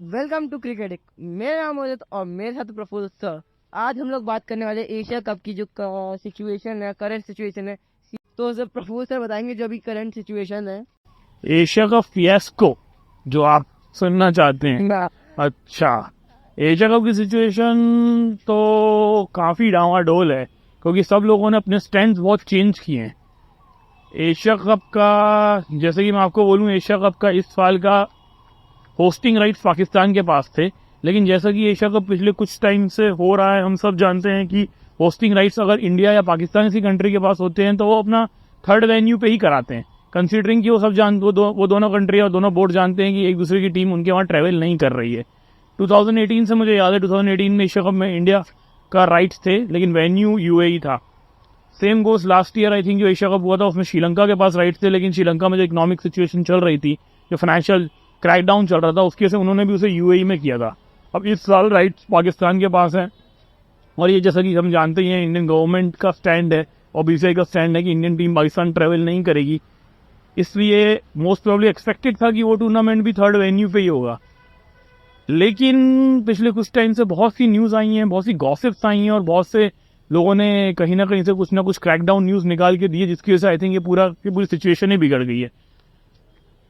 Welcome to cricket. मेरा नाम मोहित और मेरे साथ प्रफुल्ल सर। आज हम लोग बात करने वाले एशिया कप की जो सिचुएशन है, करंट सिचुएशन है। तो सर प्रफुल्ल सर बताएंगे जो अभी करंट सिचुएशन है एशिया का फियास्को जो आप सुनना चाहते हैं। ना। अच्छा, एशिया कप की सिचुएशन तो काफी डावाडोल है क्योंकि सब लोगों ने अपने स्टैंड बहुत चेंज किए हैं। एशिया कप का जैसे कि मैं आपको बोलूं, एशिया कप का इस साल का होस्टिंग राइट्स पाकिस्तान के पास थे, लेकिन जैसा कि एशिया कप पिछले कुछ टाइम से हो रहा है, हम सब जानते हैं कि होस्टिंग राइट्स अगर इंडिया या पाकिस्तान किसी कंट्री के पास होते हैं तो वो अपना थर्ड वेन्यू पे ही कराते हैं, कंसीडरिंग कि वो सब वो दोनों कंट्री और दोनों बोर्ड जानते हैं कि एक दूसरे की टीम उनके वहाँ ट्रेवल नहीं कर रही है। 2018 से मुझे याद है, 2018 में एशिया कप में इंडिया का राइट्स थे लेकिन वेन्यू यूएई था। Same goes last year, I think जो एशिया कप हुआ था उसमें श्रीलंका के पास राइट्स थे, लेकिन श्रीलंका में जो इकोनॉमिक सिचुएशन चल रही थी, जो फाइनेंशियल क्रैकडाउन चल रहा था, उसकी वजह से उन्होंने भी उसे यूएई में किया था। अब इस साल राइट्स पाकिस्तान के पास है और ये जैसा कि हम जानते ही हैं इंडियन गवर्नमेंट का स्टैंड है और बीसीसीआई का स्टैंड है कि इंडियन टीम पाकिस्तान ट्रेवल नहीं करेगी, इसलिए मोस्ट प्रोबेबली एक्सपेक्टेड था कि वो टूर्नामेंट भी थर्ड वेन्यू पे ही होगा। लेकिन पिछले कुछ टाइम से बहुत सी न्यूज आई हैं, बहुत सी गॉसिप्स आई हैं और बहुत से लोगों ने कहीं ना कहीं से कुछ ना कुछ क्रैकडाउन न्यूज निकाल के दिए, जिसकी वजह से आई थिंक ये पूरी सिचुएशन ही बिगड़ गई है।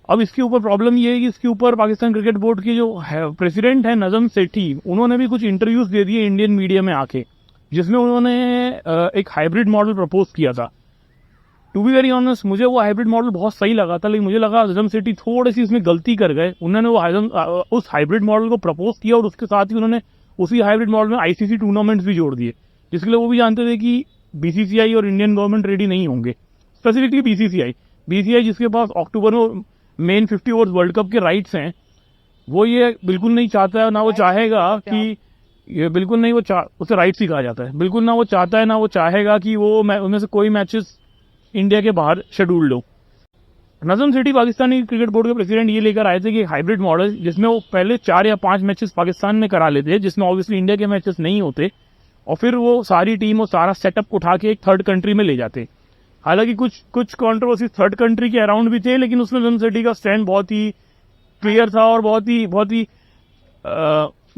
अब इसके ऊपर प्रॉब्लम ये है कि इसके ऊपर पाकिस्तान क्रिकेट बोर्ड के जो प्रेसिडेंट है नजम सेठी, उन्होंने भी कुछ इंटरव्यूज दे दिए इंडियन मीडिया में आके, जिसमें उन्होंने एक हाइब्रिड मॉडल प्रपोज किया था। टू बी वेरी ऑनेस्ट, मुझे वो हाइब्रिड मॉडल बहुत सही लगा था, लेकिन मुझे लगा नजम सेठी थोड़ी सी इसमें गलती कर गए। उन्होंने उस हाइब्रिड मॉडल को प्रपोज किया और उसके साथ ही उन्होंने उसी हाइब्रिड मॉडल में आईसीसी टूर्नामेंट्स भी जोड़ दिए, जिसके लिए वो भी जानते थे कि बीसीसीआई और इंडियन गवर्नमेंट रेडी नहीं होंगे। स्पेसिफिकली बीसीसीआई जिसके पास अक्टूबर में मेन 50 ओवर्स वर्ल्ड कप के राइट्स हैं, वो ये बिल्कुल नहीं चाहता है, ना वो चाहेगा कि ये बिल्कुल नहीं, उसे राइट्स ही कहा जाता है, बिल्कुल ना वो चाहता है ना वो चाहेगा कि वो उनमें से कोई मैचेस इंडिया के बाहर शेड्यूल्ड हो। नजम सेठी पाकिस्तानी क्रिकेट बोर्ड के प्रेसिडेंट ये लेकर आए थे कि हाइब्रिड मॉडल, जिसमें वो पहले 4 या 5 मैचेस पाकिस्तान में करा लेते, जिसमें ऑब्वियसली इंडिया के मैचेस नहीं होते, और फिर वो सारी टीम और सारा सेटअप उठा के एक थर्ड कंट्री में ले जाते। हालांकि कुछ कंट्रोवर्सी थर्ड कंट्री के अराउंड भी थे, लेकिन उसमें नजम सेठी का स्टैंड बहुत ही क्लियर था और बहुत ही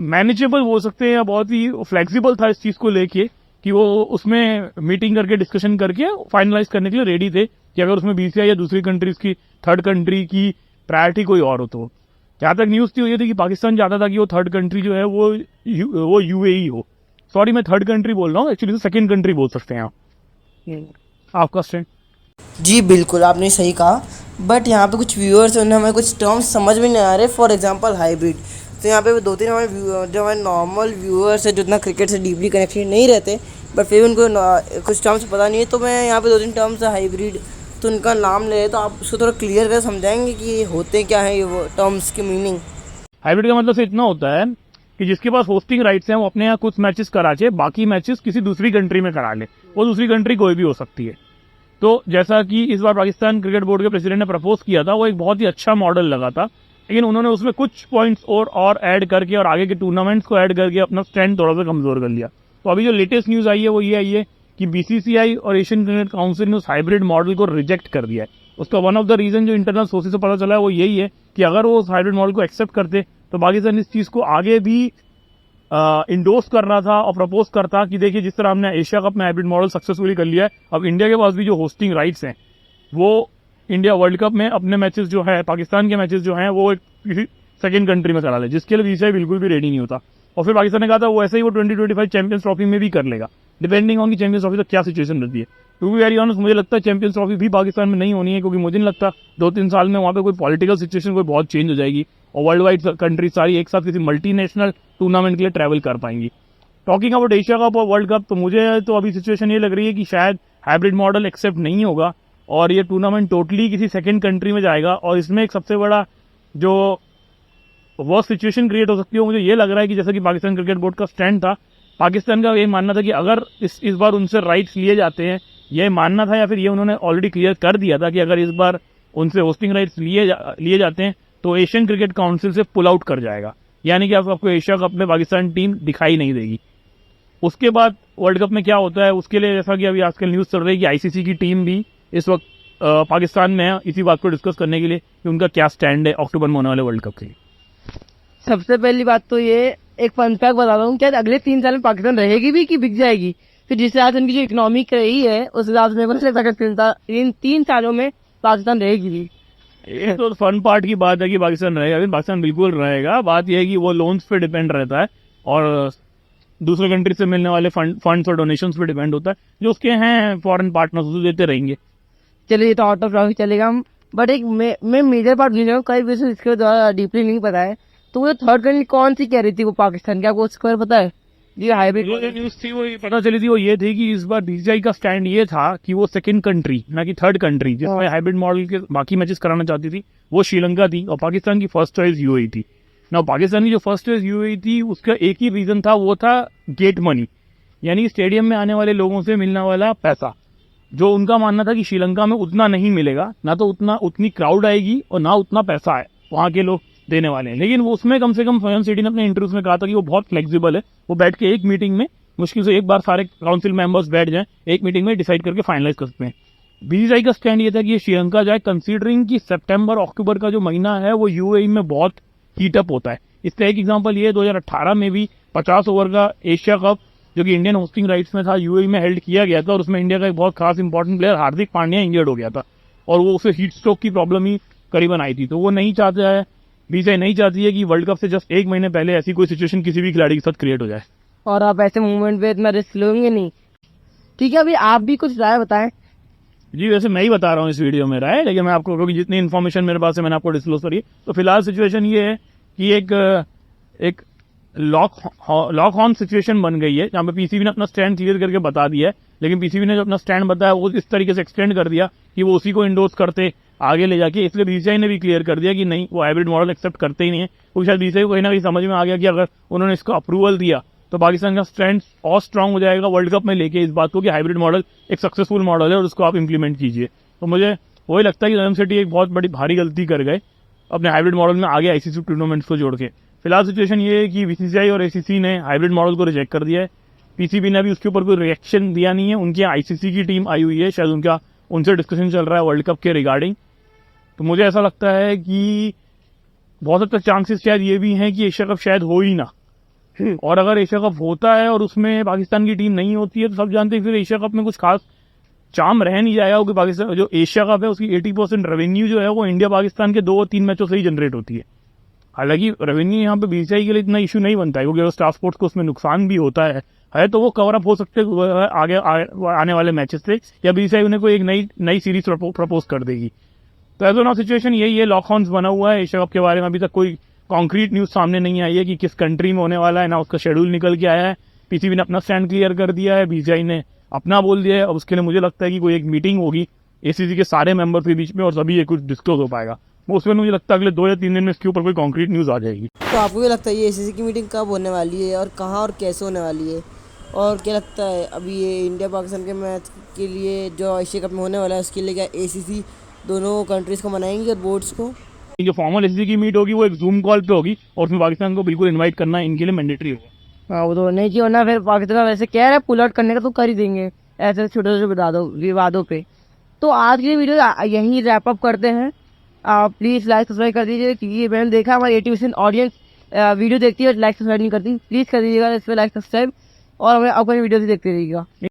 मैनेजेबल बोल सकते हैं, या बहुत ही फ्लेक्सिबल था इस चीज को लेके कि वो उसमें मीटिंग करके डिस्कशन करके फाइनलाइज करने के लिए रेडी थे कि अगर उसमें बीसीसीआई या दूसरी कंट्रीज की थर्ड कंट्री की प्रायोरिटी कोई और हो तो। जहां तक न्यूज थी वो ये थी कि पाकिस्तान चाहता था कि वो थर्ड कंट्री जो है वो यूएई हो। सॉरी, मैं थर्ड कंट्री बोल रहा हूँ, एक्चुअली तो सेकेंड कंट्री बोल सकते हैं आप। आपका स्टैंड? जी बिल्कुल, आपने सही कहा, बट यहाँ पे कुछ व्यूअर्स हैं, उन्हें हमें कुछ टर्म्स समझ में नहीं आ रहे। फॉर एग्जांपल हाइब्रिड, तो यहाँ पे 2-3 हमारे नॉर्मल व्यूअर्स है जो इतना क्रिकेट से डीपली कनेक्टेड नहीं रहते, बट फिर भी उनको कुछ टर्म्स पता नहीं है, तो मैं यहाँ पे 2-3 टर्म्स है हाइब्रिड, तो उनका नाम ले, तो आप उसको थोड़ा क्लियर कर समझाएंगे कि ये होते क्या है, ये वो टर्म्स की मीनिंग। हाइब्रिड का मतलब से इतना होता है कि जिसके पास होस्टिंग राइट्स हैं वो अपने यहाँ कुछ मैचेस करा के बाकी मैचेस किसी दूसरी कंट्री में करा ले। वो दूसरी कंट्री कोई भी हो सकती है। तो जैसा कि इस बार पाकिस्तान क्रिकेट बोर्ड के प्रेसिडेंट ने प्रपोज किया था, वो एक बहुत ही अच्छा मॉडल लगा था, लेकिन उन्होंने उसमें कुछ पॉइंट्स और ऐड करके और आगे के टूर्नामेंट्स को ऐड करके अपना स्टैंड थोड़ा सा कमजोर कर लिया। तो अभी जो लेटेस्ट न्यूज आई है वो ये आई है कि बीसीसीआई और एशियन क्रिकेट काउंसिल ने उस हाइब्रिड मॉडल को रिजेक्ट कर दिया है। उसका वन ऑफ द रीजन जो इंटरनल सोर्सेज से पता चला है वो यही है कि अगर वो उस हाइब्रिड मॉडल को एक्सेप्ट करते तो पाकिस्तान इस चीज को आगे भी इंडोर्स कर रहा था और प्रपोज करता कि देखिए जिस तरह हमने एशिया कप में हाइब्रिड मॉडल सक्सेसफुली कर लिया है, अब इंडिया के पास भी जो होस्टिंग राइट्स हैं वो इंडिया वर्ल्ड कप में अपने मैचेस जो है, पाकिस्तान के मैचेस जो हैं, वो किसी सेकंड कंट्री में करा ले, जिसके लिए बीसीसीआई बिल्कुल भी रेडी नहीं होता। और फिर पाकिस्तान ने कहा था वो ऐसे ही वो 2025 चैंपियंस ट्रॉफी में भी कर लेगा, डिपेंडिंग ऑन की चैंपियंस ट्रॉफी तक क्या सिचुएशन रहती है। टू बी वेरी ऑनेस्ट, मुझे लगता है चैंपियंस ट्रॉफी भी पाकिस्तान में नहीं होनी है, क्योंकि मुझे नहीं लगता 2-3 साल में वहां पे कोई पॉलिटिकल सिचुएशन कोई बहुत चेंज हो जाएगी और वर्ल्ड वाइड कंट्री सारी एक साथ किसी मल्टीनेशनल टूर्नामेंट के लिए ट्रैवल कर पाएंगी। टॉकिंग अबाउट एशिया कप और वर्ल्ड कप, तो मुझे तो अभी सिचुएशन ये लग रही है कि शायद हाइब्रिड मॉडल एक्सेप्ट नहीं होगा और ये टूर्नामेंट टोटली किसी सेकेंड कंट्री में जाएगा। और इसमें एक सबसे बड़ा जो वो सिचुएशन क्रिएट हो सकती है, मुझे ये लग रहा है कि जैसा कि पाकिस्तान क्रिकेट बोर्ड का स्टैंड था, पाकिस्तान का ये मानना था कि अगर इस बार उनसे राइट्स लिए जाते हैं, ये मानना था या फिर ये उन्होंने ऑलरेडी क्लियर कर दिया था कि अगर इस बार उनसे होस्टिंग राइट्स लिए जाते हैं तो एशियन क्रिकेट काउंसिल से पुल आउट कर जाएगा, यानी कि आपको एशिया कप में पाकिस्तान टीम दिखाई नहीं देगी। उसके बाद वर्ल्ड कप में क्या होता है उसके लिए, जैसा कि अभी आजकल न्यूज चल रही है कि आईसीसी की टीम भी इस वक्त पाकिस्तान में है इसी बात को डिस्कस करने के लिए कि उनका क्या स्टैंड है अक्टूबर में होने वाले वर्ल्ड कप के लिए। सबसे पहली बात तो ये एक फन फैक्ट बता रहा हूँ, क्या अगले 3 साल में पाकिस्तान रहेगी भी कि बिक जाएगी? फिर जिस हिसाब से उनकी जो इकोनॉमिक रही है उस हिसाब से मेरे को नहीं लगता कि इन 3 सालों में पाकिस्तान रहेगी भी। ये तो फन पार्ट की बात है कि पाकिस्तान रहेगा, अभी पाकिस्तान बिल्कुल रहेगा। बात यह है कि वो लोन्स पे डिपेंड रहता है और दूसरे कंट्री से मिलने वाले फंड्स और डोनेशंस पे डिपेंड होता है, जो उसके हैं फॉरेन पार्टनर्स उसे देते रहेंगे। चलिए ये तो आउट ऑफ टॉपिक चलेगा हम, बट एक मैं मेजर पार्ट भूल हूँ, कई वजह इसके द्वारा डीपली नहीं पता है। तो वो थर्ड कंट्री कौन सी कह रही थी वो पाकिस्तान, क्या आपको उसके बारे में पता है? ये हाइब्रिड जो न्यूज थी वो ये पता चली थी वो ये थी कि इस बार बीसीसीआई का स्टैंड ये था कि वो सेकंड कंट्री ना कि थर्ड कंट्री जिसमें हाइब्रिड मॉडल के बाकी मैचेस कराना चाहती थी वो श्रीलंका थी और पाकिस्तान की फर्स्ट चॉइस यूएई थी ना। पाकिस्तान की जो फर्स्ट चॉइस यूएई थी उसका एक ही रीजन था, वो था गेट मनी, यानी स्टेडियम में आने वाले लोगों से मिलने वाला पैसा। जो उनका मानना था कि श्रीलंका में उतना नहीं मिलेगा, ना तो उतनी क्राउड आएगी और ना उतना पैसा है वहां के लोग देने वाले हैं। लेकिन वो उसमें कम से कम स्वयं सिटी ने अपने इंटरव्यूज में कहा था कि वो बहुत फ्लेक्सिबल है, वो बैठ के एक मीटिंग में मुश्किल से एक बार सारे काउंसिल मेंबर्स बैठ जाएं, एक मीटिंग में डिसाइड करके फाइनलाइज कर सकते हैं। बीसीसीआई का स्टैंड ये था कि ये श्रीलंका जाए, कंसीडरिंग कि सितंबर अक्टूबर का जो महीना है वो यूएई में बहुत हीटअप होता है। इसका एक एग्जांपल ये 2018 में भी 50 ओवर का एशिया कप जो कि इंडियन होस्टिंग राइट्स में था यूएई में हेल्ड किया गया था और उसमें इंडिया का एक बहुत खास important player Hardik Pandya injured हो गया था और वो उसे हीट स्ट्रोक की प्रॉब्लम ही करीबन आई थी। तो वो नहीं चाहता है, बीसीसीआई नहीं चाहती है कि वर्ल्ड कप से जस्ट 1 महीने पहले ऐसी कोई सिचुएशन किसी भी खिलाड़ी के साथ क्रिएट हो जाए। और आप ऐसे मूवमेंट पे इतना रिस्क लोगे नहीं। ठीक है, अभी आप भी कुछ राय बताएं। जी वैसे मैं ही बता रहा हूँ इस वीडियो में राय, लेकिन मैं आपको क्योंकि जितनी इन्फॉर्मेशन मेरे पास है मैंने आपको डिस्क्लोज करी। तो फिलहाल सिचुएशन ये है कि एक लॉक ऑन सिचुएशन बन गई है जहाँ पे पीसीबी ने अपना स्टैंड क्लियर करके बता दिया है, लेकिन पीसीबी ने जो अपना स्टैंड बताया वो इस तरीके से एक्सटेंड कर दिया कि वो उसी को इंडोर्स करते आगे ले जाके। इसलिए बीसीसीआई ने भी क्लियर कर दिया कि नहीं, वो हाइब्रिड मॉडल एक्सेप्ट करते ही नहीं है, क्योंकि शायद बीसीसीआई को कहीं ना कहीं समझ में आ गया कि अगर उन्होंने इसको अप्रूवल दिया तो पाकिस्तान का स्टैंड और स्ट्रांग हो जाएगा वर्ल्ड कप में लेके इस बात को कि हाइब्रिड मॉडल एक सक्सेसफुल मॉडल है और उसको आप इंप्लीमेंट कीजिए। तो मुझे वही लगता है कि नजम सिटी एक बहुत बड़ी भारी गलती कर गए अपने हाइब्रिड मॉडल में आगे आईसीसी टूर्नामेंट्स को जोड़ के। फिलहाल सिचुएशन ये है कि बीसीसीआई और एसीसी ने हाइब्रिड मॉडल को रिजेक्ट कर दिया है। पीसीबी ने अभी उसके ऊपर कोई रिएक्शन दिया नहीं है। उनकी आईसीसी की टीम आई हुई है, शायद उनसे डिस्कशन चल रहा है वर्ल्ड कप के रिगार्डिंग। तो मुझे ऐसा लगता है कि बहुत हद तक चांसेस शायद ये भी हैं कि एशिया कप शायद हो ही ना, और अगर एशिया कप होता है और उसमें पाकिस्तान की टीम नहीं होती है तो सब जानते हैं फिर एशिया कप में कुछ खास चाम रह नहीं जाएगा, क्योंकि पाकिस्तान जो एशिया कप है उसकी 80% रेवेन्यू जो है वो इंडिया पाकिस्तान के 2 और 3 मैचों से ही जनरेट होती है। हालांकि रेवेन्यू यहाँ पे बीसीसीआई के लिए इतना इशू नहीं बनता है क्योंकि अगर स्टार स्पोर्ट्स को उसमें नुकसान भी होता है तो वो कवर अप हो सकते हैं आगे आने वाले मैचेस से, या बीसीसीआई उन्हें कोई एक नई सीरीज प्रपोज कर देगी। तो एज ऑफ सिचुएशन यही है, लॉक ऑन्स बना हुआ है। एशिया कप के बारे में अभी तक कोई कॉन्क्रीट न्यूज सामने नहीं आई है कि किस कंट्री में होने वाला है, ना उसका शेड्यूल निकल के आया है। पीसीबी ने अपना स्टैंड क्लियर कर दिया है, बीसीसीआई ने अपना बोल दिया है। अब उसके लिए मुझे लगता है कि कोई एक मीटिंग होगी एसीसी के सारे मेंबर्स के बीच में और तभी ये कुछ डिस्क्लोज हो पाएगा। वो उसमें मुझे लगता है अगले 2 या 3 दिन में इसके ऊपर कोई कॉन्क्रीट न्यूज आ जाएगी। तो आपको क्या लगता है ये एसीसी की मीटिंग कब होने वाली है और कहाँ और कैसे होने वाली है? और क्या लगता है अभी ये इंडिया पाकिस्तान के मैच के लिए जो एशिया कप में होने वाला है उसके लिए क्या एसीसी दोनों कंट्रीज़ को मनाएंगे और बोर्ड्स को? जो फॉर्मल एसीसी की मीट होगी वो एक जूम कॉल पे होगी और उसमें पाकिस्तान को बिल्कुल इन्वाइट करना इनके लिए मैंडेटरी होगा। हाँ, वो तो नहीं चाहिए ना, फिर पाकिस्तान वैसे कह रहा है पुल आउट करने का तो कर ही देंगे ऐसे छोटे छोटे विवादों पे। तो आज की वीडियो यहीं रैप अप करते हैं। आप प्लीज़ लाइक सब्सक्राइब कर दीजिए, क्योंकि मैंने देखा हमारी 80% ऑडियंस वीडियो देखती है और लाइक सब्सक्राइब नहीं करती। प्लीज़ कर दीजिएगा इस पर लाइक सब्सक्राइब और हमें अपनी वीडियो भी देखते रहिएगा।